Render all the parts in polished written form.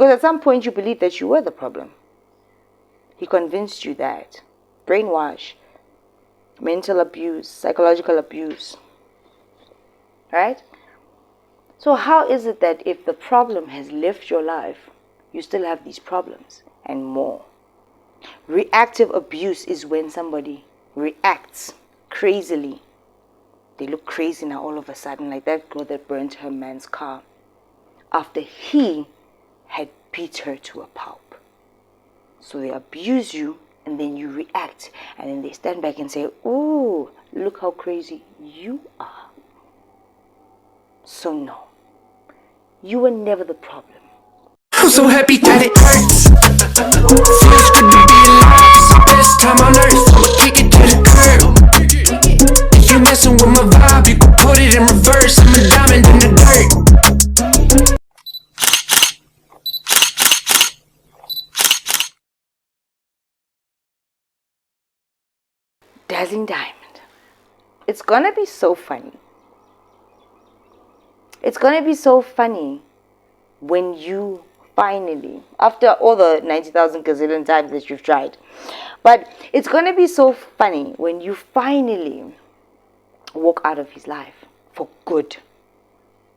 Because at some point you believed that you were the problem. He convinced you that. Brainwash, mental abuse, psychological abuse. Right? So how is it that if the problem has left your life, you still have these problems and more? Reactive abuse is when somebody reacts crazily. They look crazy now all of a sudden, like that girl that burnt her man's car after he had beat her to a pulp. So they abuse you and then you react, and then they stand back and say, "Oh, look how crazy you are." So no, you were never the problem. I'm so happy that it hurts. Feels good to be alive. It's the best time on earth. I'ma kick it to the curb. If you messing with my vibe, you can put it in reverse. I'm a diamond in the dirt. Dazzling Diamond. It's gonna be so funny. It's gonna be so funny when you finally, after all the 90,000 gazillion times that you've tried, but it's gonna be so funny when you finally walk out of his life for good.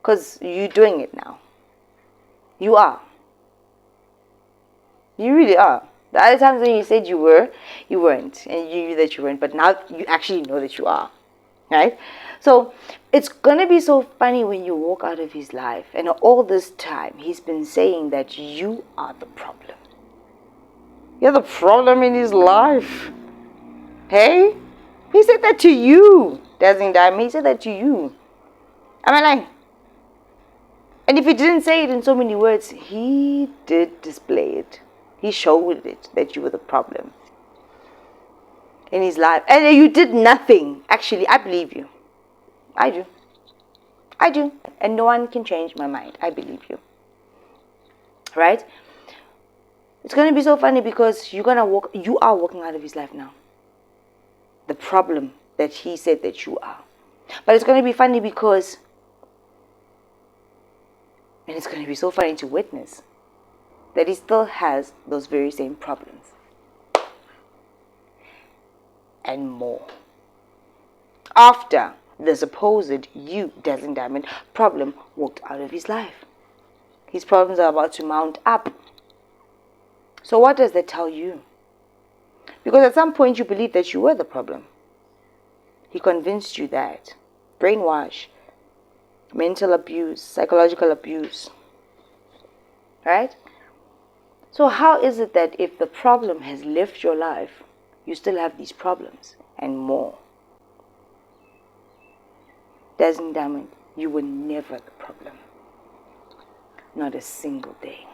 Because you're doing it now. You are. You really are. The other times when you said you were, you weren't. And you knew that you weren't. But now you actually know that you are. Right? So it's going to be so funny when you walk out of his life. And all this time, he's been saying that you are the problem. You're the problem in his life. Hey? He said that to you. Dazzling Diamond. He said that to you. Am I lying? And if he didn't say it in so many words, he did display it. He showed it that you were the problem in his life. And you did nothing. Actually, I believe you. I do. I do. And no one can change my mind. I believe you. Right? It's going to be so funny because you are walking out of his life now. The problem that he said that you are. But it's going to be funny because, and it's going to be so funny to witness, that he still has those very same problems. And more. After the supposed you, Dazzling Diamond, problem walked out of his life. His problems are about to mount up. So what does that tell you? Because at some point you believed that you were the problem. He convinced you that. Brainwash, mental abuse, psychological abuse. Right? So how is it that if the problem has left your life, you still have these problems and more? Dazzling Diamond, you were never the problem. Not a single day.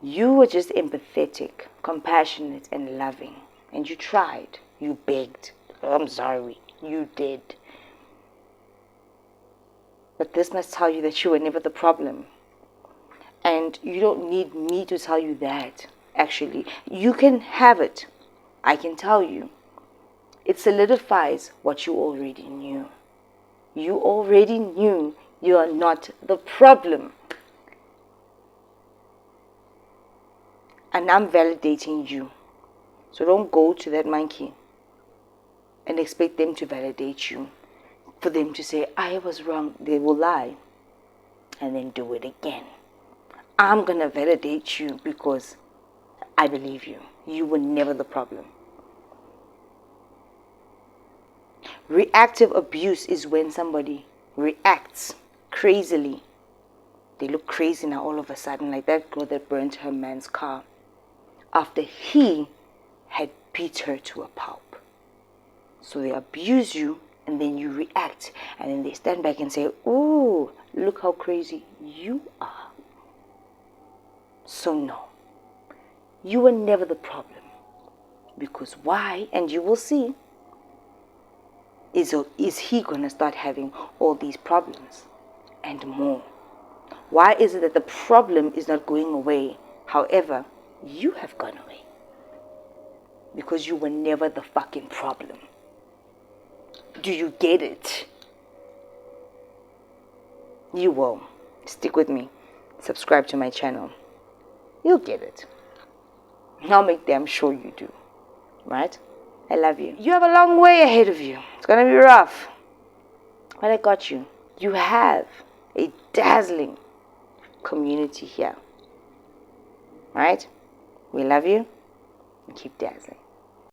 You were just empathetic, compassionate, and loving. And you tried. You begged. I'm sorry. You did. But this must tell you that you were never the problem. And you don't need me to tell you that, actually. You can have it. I can tell you. It solidifies what you already knew. You already knew you are not the problem. And I'm validating you. So don't go to that monkey and expect them to validate you. For them to say, I was wrong. They will lie. And then do it again. I'm going to validate you because I believe you. You were never the problem. Reactive abuse is when somebody reacts crazily. They look crazy now all of a sudden, like that girl that burnt her man's car after he had beat her to a pulp. So they abuse you and then you react, and then they stand back and say, "Oh, look how crazy you are." So no, you were never the problem. Because why? And you will see. Is he going to start having all these problems and more? Why is it that the problem is not going away? However, you have gone away. Because you were never the fucking problem. Do you get it? You will. Stick with me. subscribe to my channel. You'll get it. I'll make damn sure you do. Right? I love you. You have a long way ahead of you. It's going to be rough. But I got you. You have a dazzling community here. Right? We love you and keep dazzling.